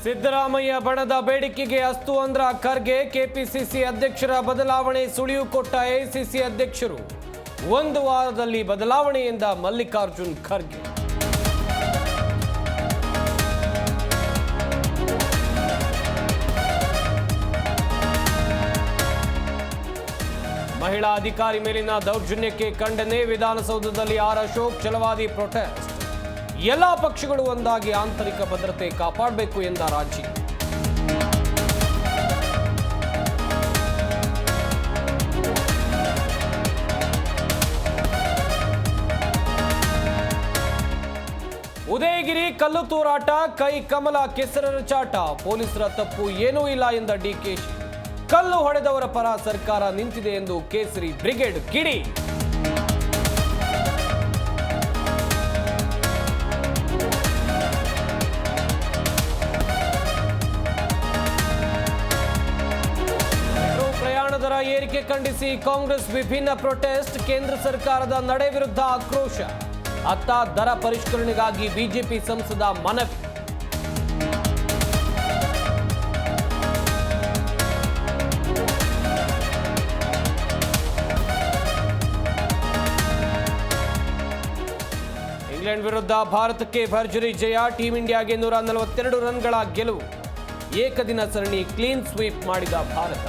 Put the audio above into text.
ಸಿದ್ದರಾಮಯ್ಯ ಬಣದ ಬೇಡಿಕೆಗೆ ಅಸ್ತು ಅಂದ್ರ ಖರ್ಗೆ. ಕೆಪಿಸಿಸಿ ಅಧ್ಯಕ್ಷರ ಬದಲಾವಣೆ ಸುಳಿವು ಕೊಟ್ಟ ಎಐಸಿಸಿ ಅಧ್ಯಕ್ಷರು. ಒಂದು ವಾರದಲ್ಲಿ ಬದಲಾವಣೆಯಿಂದ ಮಲ್ಲಿಕಾರ್ಜುನ್ ಖರ್ಗೆ. ಮಹಿಳಾ ಅಧಿಕಾರಿ ಮೇಲಿನ ದೌರ್ಜನ್ಯಕ್ಕೆ ಖಂಡನೆ. ವಿಧಾನಸೌಧದಲ್ಲಿ ಆರ್ ಅಶೋಕ್ ಛಲವಾದಿ ಪ್ರೊಟೆಸ್ಟ್. ಎಲ್ಲ ಪಕ್ಷಗಳು ಒಂದಾಗಿ ಆಂತರಿಕ ಭದ್ರತೆ ಕಾಪಾಡಬೇಕು ಎಂದ ರಾಜಿ. ಉದಯಗಿರಿ ಕಲ್ಲು ತೂರಾಟ, ಕೈ ಕಮಲ ಕೆಸರರ ಚಾಟ. ಪೊಲೀಸರ ತಪ್ಪು ಏನೂ ಇಲ್ಲ ಎಂದ ಡಿಕೆಶಿ. ಕಲ್ಲು ಹೊಡೆದವರ ಪರ ಸರ್ಕಾರ ನಿಂತಿದೆ ಎಂದು ಕೇಸರಿ ಬ್ರಿಗೇಡ್ ಕಿಡಿ. ಪ್ರಯಾಣ ದರ ಏರಿಕೆ ಖಂಡಿಸಿ ಕಾಂಗ್ರೆಸ್ ವಿಭಿನ್ನ ಪ್ರೊಟೆಸ್ಟ್. ಕೇಂದ್ರ ಸರ್ಕಾರದ ನಡೆ ವಿರುದ್ಧ ಆಕ್ರೋಶ. ಅತ್ತ ದರ ಪರಿಷ್ಕರಣೆಗಾಗಿ ಬಿಜೆಪಿ ಸಂಸದ ಮನವಿ. ಇಂಗ್ಲೆಂಡ್ ವಿರುದ್ಧ ಭಾರತಕ್ಕೆ ಭರ್ಜರಿ ಜಯ. ಟೀಂ ಇಂಡಿಯಾಗೆ 142 ರನ್ಗಳ ಗೆಲುವು. ಏಕದಿನ ಸರಣಿ ಕ್ಲೀನ್ ಸ್ವೀಪ್ ಮಾಡಿದ ಭಾರತ.